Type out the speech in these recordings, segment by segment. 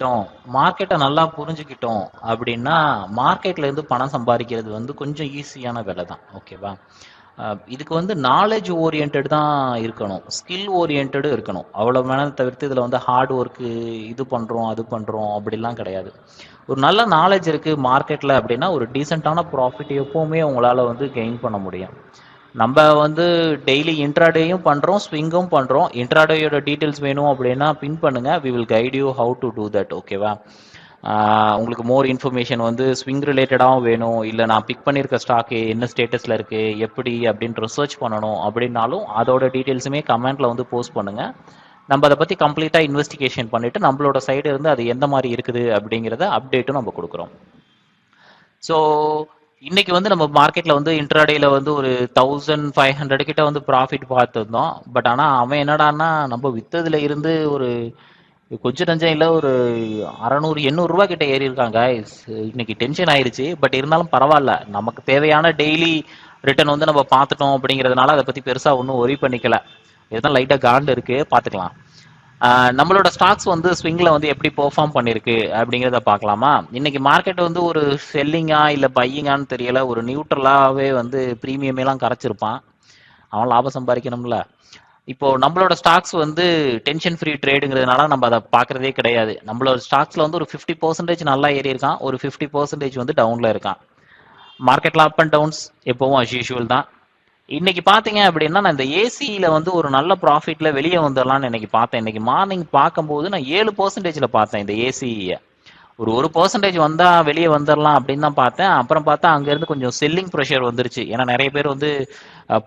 மார்க்கெட்டை நல்லா புரிஞ்சுக்கிட்டோம் அப்படின்னா மார்க்கெட்ல இருந்து பணம் சம்பாதிக்கிறது வந்து கொஞ்சம் ஈஸியான வேலை தான். ஓகேவா? இதுக்கு வந்து நாலேஜ் ஓரியன்ட் தான் இருக்கணும், ஸ்கில் ஓரியன்டு இருக்கணும். அவ்வளோ வேணாலும் தவிர்த்து இதில் வந்து ஹார்ட் ஒர்க்கு இது பண்ணுறோம் அது பண்ணுறோம் அப்படிலாம் கிடையாது. ஒரு நல்ல நாலேஜ் இருக்குது மார்க்கெட்டில் அப்படின்னா ஒரு டீசெண்டான ப்ராஃபிட் எப்போவுமே உங்களால் வந்து கெயின் பண்ண முடியும். நம்ம வந்து டெய்லி இன்ட்ராடேயும் பண்ணுறோம், ஸ்விங்கும் பண்ணுறோம். இன்ட்ராடேயோட டீட்டெயில்ஸ் வேணும் அப்படின்னா பின் பண்ணுங்க, we will guide you how to do that. ஓகேவா? உங்களுக்கு மோர் இன்ஃபர்மேஷன் வந்து ஸ்விங் ரிலேட்டடாகவும் வேணும், இல்லை நான் பிக் பண்ணியிருக்க ஸ்டாக்கு என்ன ஸ்டேட்டஸில் இருக்குது எப்படி அப்படின்னு ரிசர்ச் பண்ணணும் அப்படின்னாலும் அதோட டீட்டெயில்ஸுமே கமெண்ட்டில் வந்து போஸ்ட் பண்ணுங்கள். நம்ம அதை பற்றி கம்ப்ளீட்டாக இன்வெஸ்டிகேஷன் பண்ணிவிட்டு நம்மளோட சைடு இருந்து அது எந்த மாதிரி இருக்குது அப்படிங்கிறத அப்டேட்டும் நம்ம கொடுக்குறோம். ஸோ இன்னைக்கு வந்து நம்ம மார்க்கெட்ல வந்து இன்ட்ராடேல வந்து ஒரு 1500 கிட்ட வந்து ப்ராஃபிட் பார்த்துருந்தோம். பட் ஆனால் அவன் என்னடான்னா நம்ம வித்ததுல இருந்து ஒரு கொஞ்சம் நஞ்சம் இல்லை, ஒரு 600-800 கிட்ட ஏறி இருக்காங்க. இன்னைக்கு டென்ஷன் ஆயிருச்சு. பட் இருந்தாலும் பரவாயில்ல, நமக்கு தேவையான டெய்லி ரிட்டர்ன் வந்து நம்ம பார்த்துட்டோம் அப்படிங்கிறதுனால அதை பத்தி பெருசா ஒன்றும் ஒரி பண்ணிக்கல. இதுதான் லைட்டா காண்டு இருக்கு, பார்த்துக்கலாம். நம்மளோட ஸ்டாக்ஸ் வந்து ஸ்விங்ல வந்து எப்படி பெர்ஃபார்ம் பண்ணிருக்கு அப்படிங்கிறத பார்க்கலாமா? இன்னைக்கு மார்க்கெட் வந்து ஒரு செல்லிங்கா இல்லை பையிங்கான்னு தெரியல, ஒரு நியூட்ரலாவே வந்து ப்ரீமியம் எல்லாம் கரைச்சிருப்பான். அவன் லாபம் சம்பாதிக்கணும்ல. இப்போ நம்மளோட ஸ்டாக்ஸ் வந்து டென்ஷன் ஃப்ரீ ட்ரேடுங்கிறதுனால நம்ம அதை பார்க்கறதே கிடையாது. நம்மளோட ஸ்டாக்ஸ்ல வந்து ஒரு 50% நல்லா ஏறி இருக்கான், ஒரு 50% வந்து டவுன்ல இருக்கான். மார்க்கெட்ல அப் அண்ட் டவுன்ஸ் எப்பவும் அஸ் யூஷுவல் தான். இன்னைக்கு பாத்தீங்க அப்படின்னா நான் இந்த ஏசியில வந்து ஒரு நல்ல ப்ராஃபிட்ல வெளியே வந்துடலாம்னு இன்னைக்கு பார்த்தேன். இன்னைக்கு மார்னிங் பார்க்கும்போது நான் 7%ல பார்த்தேன் இந்த ஏசியை. ஒரு 1% வந்தா வெளியே வந்துடலாம் அப்படின்னு தான் பார்த்தேன். அப்புறம் பார்த்தா அங்க இருந்து கொஞ்சம் செல்லிங் ப்ரெஷர் வந்துருச்சு. ஏன்னா நிறைய பேர் வந்து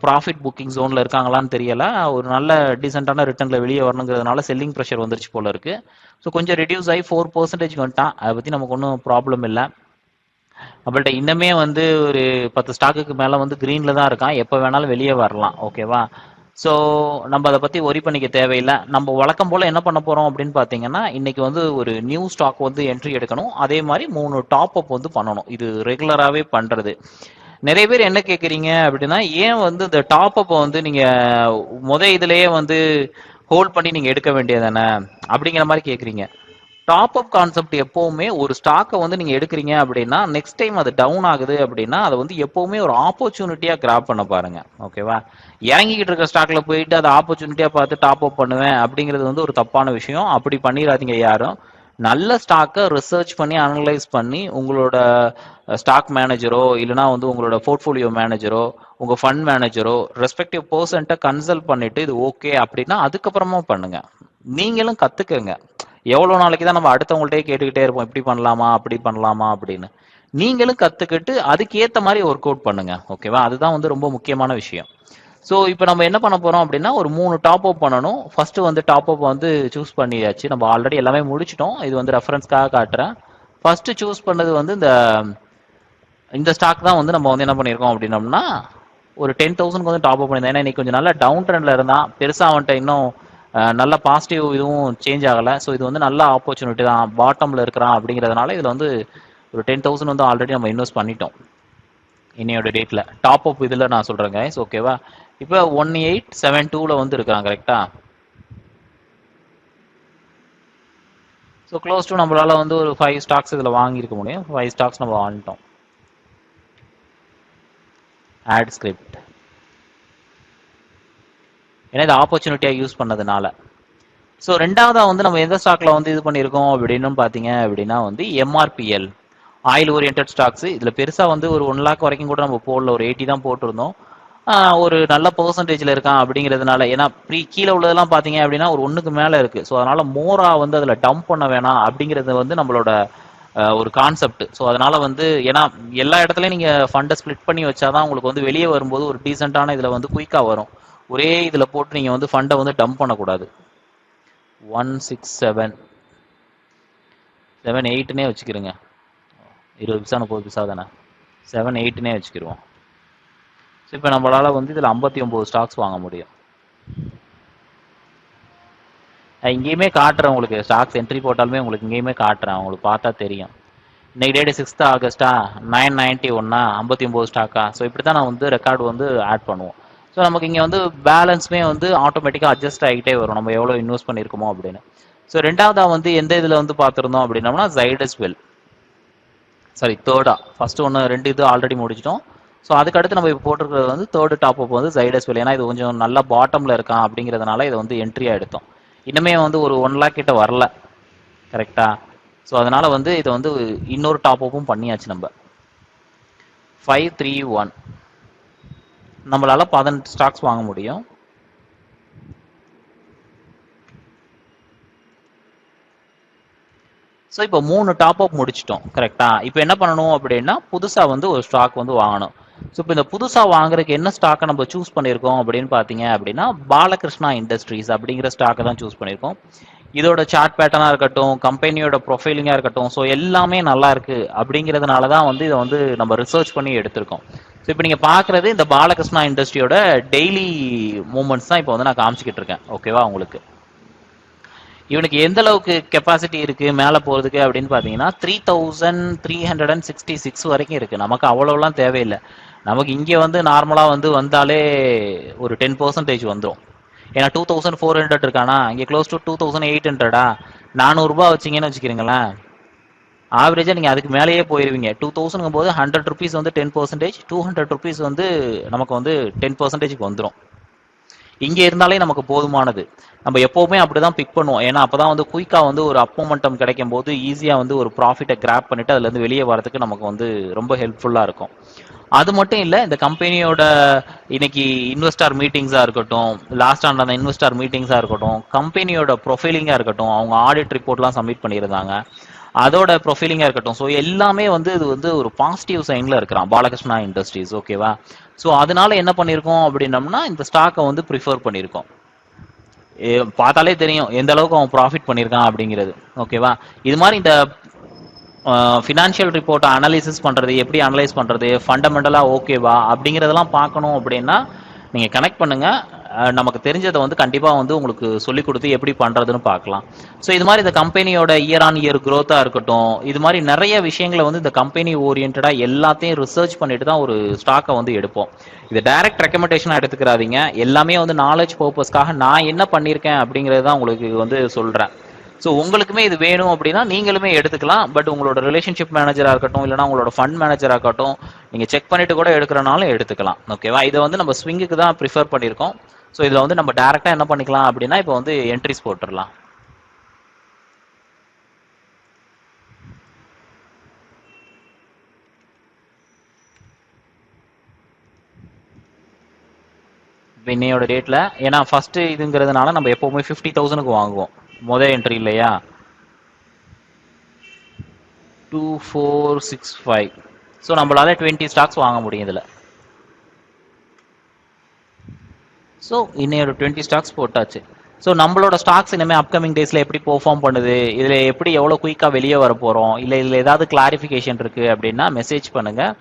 ப்ராஃபிட் புக்கிங் ஜோன்ல இருக்காங்களான்னு தெரியல, ஒரு நல்ல டீசென்டான ரிட்டர்ன்ல வெளியே வரணுங்கிறதுனால செல்லிங் ப்ரெஷர் வந்துருச்சு போல இருக்கு. ஸோ கொஞ்சம் ரெடியூஸ் ஆகி 4% வந்துட்டான். அதை பத்தி நமக்கு ஒன்றும் ப்ராப்ளம் இல்லை. நம்மள்ட்ட இன்னமே வந்து ஒரு 10 ஸ்டாக்குக்கு மேல வந்து கிரீன்ல தான் இருக்கான், எப்போ வேணாலும் வெளியே வரலாம். ஓகேவா? ஸோ நம்ம அதை பத்தி ஒரி பண்ணிக்க தேவையில்லை. நம்ம வழக்கம் போல என்ன பண்ண போறோம் அப்படின்னு பாத்தீங்கன்னா, இன்னைக்கு வந்து ஒரு நியூ ஸ்டாக் வந்து என்ட்ரி எடுக்கணும், அதே மாதிரி 3 டாப் அப் வந்து பண்ணணும். இது ரெகுலராகவே பண்றது. நிறைய பேர் என்ன கேட்குறீங்க அப்படின்னா, ஏன் வந்து இந்த டாப் அப்பை வந்து நீங்க இதுலயே வந்து ஹோல்ட் பண்ணி நீங்க எடுக்க வேண்டியதானே அப்படிங்கிற மாதிரி கேட்குறீங்க. டாப் அப் கான்செப்ட் எப்பவுமே ஒரு ஸ்டாக்கை வந்து நீங்க எடுக்கிறீங்க அப்படின்னா நெக்ஸ்ட் டைம் அது டவுன் ஆகுது அப்படின்னா அதை வந்து எப்பவுமே ஒரு ஆப்பர்ச்சுனிட்டியா கிராப் பண்ண பாருங்க. ஓகேவா? இறங்கிக்கிட்டு இருக்க ஸ்டாக்ல போயிட்டு அதை ஆப்பர்ச்சுனிட்டியா பார்த்து டாப் அப் பண்ணுவேன் அப்படிங்கிறது வந்து ஒரு தப்பான விஷயம். அப்படி பண்ணிடாதீங்க யாரும். நல்ல ஸ்டாக்கை ரிசர்ச் பண்ணி அனலைஸ் பண்ணி உங்களோட ஸ்டாக் மேனேஜரோ இல்லைனா வந்து உங்களோட போர்ட்ஃபோலியோ மேனேஜரோ உங்க ஃபண்ட் மேனேஜரோ ரெஸ்பெக்டிவ் பர்சன்ட்ட கன்சல்ட் பண்ணிட்டு இது ஓகே அப்படின்னா அதுக்கப்புறமா பண்ணுங்க. நீங்களும் கத்துக்கங்க. எவ்வளவு நாளைக்கு தான் நம்ம அடுத்தவங்கள்ட்டே கேட்டுக்கிட்டே இருப்போம், இப்படி பண்ணலாமா அப்படி பண்ணலாமா அப்படின்னு. நீங்களும் கத்துக்கிட்டு அதுக்கு ஏத்த மாதிரி ஒர்க் அவுட் பண்ணுங்க. ஓகேவா? அதுதான் வந்து ரொம்ப முக்கியமான விஷயம். ஸோ இப்போ நம்ம என்ன பண்ண போறோம் அப்படின்னா ஒரு 3 டாப் அப் பண்ணணும். ஃபர்ஸ்ட் வந்து டாப் அப் வந்து சூஸ் பண்ணியாச்சு. நம்ம ஆல்ரெடி எல்லாமே முடிச்சிட்டோம். இது வந்து ரெஃபரன்ஸ்க்காக காட்டுறேன். ஃபர்ஸ்ட் சூஸ் பண்ணது வந்து இந்த ஸ்டாக் தான் வந்து நம்ம வந்து என்ன பண்ணியிருக்கோம் அப்படின்னோம்னா ஒரு 10,000 வந்து டாப் அப் பண்ணியிருந்தேன். ஏன்னா இன்னைக்கு கொஞ்சம் நல்லா டவுன் ட்ரெண்ட்ல இருந்தான், பெருசா அவன்கிட்ட இன்னும் நல்ல பாசிட்டிவ் இதுவும் சேஞ்ச் ஆகலை. ஸோ இது வந்து நல்ல ஆப்பர்ச்சுனிட்டி தான், பாட்டம்ல இருக்கிறான் அப்படிங்கிறதுனால இதில் வந்து ஒரு 10,000 வந்து ஆல்ரெடி நம்ம இன்வெஸ்ட் பண்ணிட்டோம் இன்னையோட டேட்ல. டாப் அப் இதில் நான் சொல்கிறேன் கைஸ். ஓகேவா? இப்போ 1872ல வந்து இருக்கிறான் கரெக்டா? ஸோ க்ளோஸ் டு நம்மளால வந்து ஒரு 5 ஸ்டாக்ஸ் இதில் வாங்கியிருக்க முடியும். 5 ஸ்டாக்ஸ் நம்ம வாங்கிட்டோம். ஆட் ஸ்கிரிப்ட் ஏன்னா இது ஆப்பர்ச்சுனிட்டியாக யூஸ் பண்ணதுனால. ஸோ ரெண்டாவதா வந்து நம்ம எந்த ஸ்டாக்ல வந்து இது பண்ணியிருக்கோம் அப்படின்னு பார்த்தீங்க அப்படின்னா வந்து எம்ஆர்பிஎல் ஆயில் ஓரியன்ட் ஸ்டாக்ஸ். இதுல பெருசா வந்து ஒரு 1 லேக் வரைக்கும் கூட நம்ம போடல, ஒரு 80 தான் போட்டிருந்தோம். ஒரு நல்ல பெர்சன்டேஜ்ல இருக்கான் அப்படிங்கிறதுனால. ஏன்னா கீழே உள்ளதெல்லாம் பாத்தீங்க அப்படின்னா ஒரு 1க்கு மேல இருக்கு. ஸோ அதனால மோரா வந்து அதுல டம்ப் பண்ண வேணாம் அப்படிங்கிறது வந்து நம்மளோட ஒரு கான்செப்ட். ஸோ அதனால வந்து ஏன்னா எல்லா இடத்துலயும் நீங்க ஃபண்டை ஸ்பிளிட் பண்ணி வச்சாதான் உங்களுக்கு வந்து வெளியே வரும்போது ஒரு டீசென்டான இதுல வந்து குயிக்கா வரும். ஒரே இதுல போட்டு நீங்க வந்து ஃபண்டை வந்து டம்ப் பண்ணக்கூடாது. 16778னே வச்சுக்கிறோங்க. 20 பைசா 30 பைசா தானே, 78னே வச்சுக்கிடுவோம். ஸோ இப்போ நம்மளால வந்து இதில் 59 ஸ்டாக்ஸ் வாங்க முடியும். இங்கேயுமே காட்டுறேன் உங்களுக்கு, ஸ்டாக்ஸ் என்ட்ரி போட்டாலுமே உங்களுக்கு இங்கேயுமே காட்டுறேன், உங்களுக்கு பார்த்தா தெரியும். இன்னைக்கு டேட் 6 ஆகஸ்டா, 991 59 ஸ்டாக்கா. ஸோ இப்படி தான் நான் வந்து ரெக்கார்டு வந்து ஆட் பண்ணுவோம். ஸோ நமக்கு இங்கே வந்து பேலன்ஸுமே வந்து ஆட்டோமேட்டிக்காக அட்ஜஸ்ட் ஆகிட்டே வரும் நம்ம எவ்வளோ இன்வெஸ்ட் பண்ணியிருக்கோமோ அப்படின்னு. ஸோ ரெண்டாவதா வந்து எந்த இதில் வந்து பார்த்துருந்தோம் அப்படின்னோம்னா ஜைடஸ் வெல், சாரி தேர்டா, ஃபர்ஸ்ட் ஒன்று 2 இது ஆல்ரெடி முடிச்சிட்டோம். ஸோ அதுக்கடுத்து நம்ம இப்போ போட்டிருக்கிறது வந்து தேர்டு டாப் அப் வந்து ஜைடஸ் வெல். ஏன்னா இது கொஞ்சம் நல்லா பாட்டமில் இருக்கான் அப்படிங்கிறதுனால இதை வந்து என்ட்ரியாக எடுத்தோம். இன்னுமே வந்து ஒரு 1 lakh கிட்ட வரல, கரெக்டா? ஸோ அதனால வந்து இதை வந்து இன்னொரு டாப் அப்பும் பண்ணியாச்சு நம்ம. 531 நம்மளால 18 ஸ்டாக்ஸ் வாங்க முடியும். ஸோ இப்போ 3 டாப் அப் முடிச்சிட்டோம், கரெக்டா? இப்போ என்ன பண்ணணும் அப்படின்னா புதுசாக வந்து ஒரு ஸ்டாக் வந்து வாங்கணும். ஸோ இப்போ இந்த புதுசாக வாங்குறதுக்கு என்ன ஸ்டாக்கை நம்ம சூஸ் பண்ணியிருக்கோம் அப்படின்னு பார்த்தீங்க அப்படின்னா பாலகிருஷ்ணா இண்டஸ்ட்ரீஸ் அப்படிங்கிற ஸ்டாக்கை தான் சூஸ் பண்ணியிருக்கோம். இதோட சார்ட் பேட்டர்னாக இருக்கட்டும், கம்பெனியோட ப்ரொஃபைலிங்காக இருக்கட்டும், ஸோ எல்லாமே நல்லா இருக்கு அப்படிங்கிறதுனால தான் வந்து இதை வந்து நம்ம ரிசர்ச் பண்ணி எடுத்திருக்கோம். ஸோ இப்போ நீங்கள் பார்க்குறது இந்த பாலகிருஷ்ணா இண்டஸ்ட்ரியோட டெய்லி மூமெண்ட்ஸ் தான் இப்போ வந்து நான் காமிச்சிக்கிட்டு இருக்கேன், ஓகேவா? உங்களுக்கு இவனுக்கு எந்த அளவுக்கு கெப்பாசிட்டி இருக்கு மேலே போகிறதுக்கு அப்படின்னு பார்த்தீங்கன்னா 3366 வரைக்கும் இருக்கு. நமக்கு அவ்வளோலாம் தேவையில்லை. நமக்கு இங்கே வந்து நார்மலாக வந்து வந்தாலே ஒரு 10% வந்துடும். ஏன்னா 2400 இருக்கானா, இங்கே க்ளோஸ் டு 2800. 400 வச்சிங்கன்னு வச்சுக்கிறீங்களேன், ஆவரேஜாக நீங்கள் அதுக்கு மேலேயே போயிருவீங்க. 2000 போது 100 rupees வந்து 10%, 200 rupees வந்து நமக்கு வந்து 10% வந்துடும். இங்கே இருந்தாலே நமக்கு போதுமானது. நம்ம எப்போவுமே அப்படிதான் பிக் பண்ணுவோம். ஏன்னா அப்பதான் வந்து குயிக்கா வந்து ஒரு அப் மொமெண்டம் கிடைக்கும் போது ஈஸியா வந்து ஒரு ப்ராஃபிட்டை கிராப் பண்ணிட்டு அதுல இருந்து வெளியே வரதுக்கு நமக்கு வந்து ரொம்ப ஹெல்ப்ஃபுல்லா இருக்கும். அது மட்டும் இல்லை, இந்த கம்பெனியோட இன்னைக்கு இன்வெஸ்டார் மீட்டிங்ஸாக இருக்கட்டும், லாஸ்ட் ஆன இன்வெஸ்டார் மீட்டிங்ஸாக இருக்கட்டும், கம்பெனியோட ப்ரொஃபைலிங்காக இருக்கட்டும், அவங்க ஆடிட் ரிப்போர்ட்லாம் சப்மிட் பண்ணியிருந்தாங்க, அதோட ப்ரொஃபைலிங்காக இருக்கட்டும், ஸோ எல்லாமே வந்து இது வந்து ஒரு பாசிட்டிவ் சைனில் இருக்கிறான் பாலகிருஷ்ணா இண்டஸ்ட்ரீஸ், ஓகேவா? ஸோ அதனால என்ன பண்ணியிருக்கோம் அப்படின்னம்னா இந்த ஸ்டாக்கை வந்து ப்ரிஃபர் பண்ணியிருக்கோம். பார்த்தாலே தெரியும் எந்த அளவுக்கு அவன் ப்ராஃபிட் பண்ணியிருக்கான் அப்படிங்கிறது, ஓகேவா? இது மாதிரி இந்த ஃபினான்ஷியல் ரிப்போர்ட்டை அனலைசிஸ் பண்ணுறது, எப்படி அனலைஸ் பண்ணுறது, ஃபண்டமெண்டலாக ஓகேவா அப்படிங்கிறதெல்லாம் பார்க்கணும் அப்படின்னா நீங்கள் கனெக்ட் பண்ணுங்கள். நமக்கு தெரிஞ்சதை வந்து கண்டிப்பாக வந்து உங்களுக்கு சொல்லிக் கொடுத்து எப்படி பண்ணுறதுன்னு பார்க்கலாம். ஸோ இது மாதிரி இந்த கம்பெனியோட இயர் ஆன் இயர் க்ரோத்தாக இருக்கட்டும், இது மாதிரி நிறைய விஷயங்களை வந்து இந்த கம்பெனி ஓரியன்டாக எல்லாத்தையும் ரிசர்ச் பண்ணிட்டு தான் ஒரு ஸ்டாக்கை வந்து எடுப்போம். இது டைரக்ட் ரெக்கமெண்டேஷனாக எடுத்துக்கிறாதீங்க. எல்லாமே வந்து நாலேஜ் பர்பஸ்க்காக நான் என்ன பண்ணியிருக்கேன் அப்படிங்கிறது தான் உங்களுக்கு வந்து சொல்கிறேன். ஸோ உங்களுக்குமே இது வேணும் அப்படின்னா நீங்களுமே எடுத்துக்கலாம். பட் உங்களோட ரிலேஷன்ஷிப் மேனேஜராக இருக்கட்டும், இல்லைனா உங்களோட ஃபண்ட் மேனேஜராக இருக்கட்டும், நீங்கள் செக் பண்ணிட்டு கூட எடுக்கிறனாலும் எடுத்துக்கலாம், ஓகேவா? இதை வந்து நம்ம ஸ்விங்குக்கு தான் ப்ரிஃபர் பண்ணியிருக்கோம். ஸோ இதில் வந்து நம்ம டேரெக்டாக என்ன பண்ணிக்கலாம் அப்படின்னா இப்போ வந்து என்ட்ரிஸ் போட்டுடலாம். இன்னையோட டேட்டில், ஏன்னா ஃபஸ்ட்டு இதுங்கிறதுனால நம்ம எப்போவுமே 50,000க்கு வாங்குவோம் முதல் என்ட்ரி இல்லையா? 2465. ஸோ நம்மளால 20 ஸ்டாக்ஸ் வாங்க முடியும் இதில். ஸோ இன்னையோட 20 ஸ்டாக்ஸ் போட்டாச்சு. ஸோ நம்மளோட ஸ்டாக்ஸ் இனிமேல் அப்கமிங் டேஸில் எப்படி பெர்ஃபார்ம் பண்ணுது, இதில் எப்படி எவ்வளோ குயிக்காக வெளியே வர போகிறோம், இல்லை இதில் ஏதாவது கிளாரிஃபிகேஷன் இருக்குது அப்படின்னா மெசேஜ் பண்ணுங்கள்.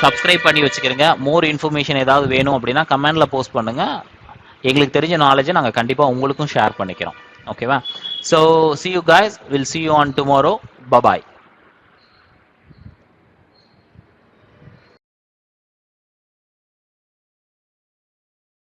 சப்ஸ்கிரைப் பண்ணி வச்சுக்கிறங்க. மோர் இன்ஃபர்மேஷன் ஏதாவது வேணும் அப்படின்னா கமெண்டில் போஸ்ட் பண்ணுங்கள். எங்களுக்கு தெரிஞ்ச நாலேஜை நாங்கள் கண்டிப்பாக உங்களுக்கும் ஷேர் பண்ணிக்கிறோம், ஓகேவா? So see you guys, we'll see you on tomorrow. Bye bye.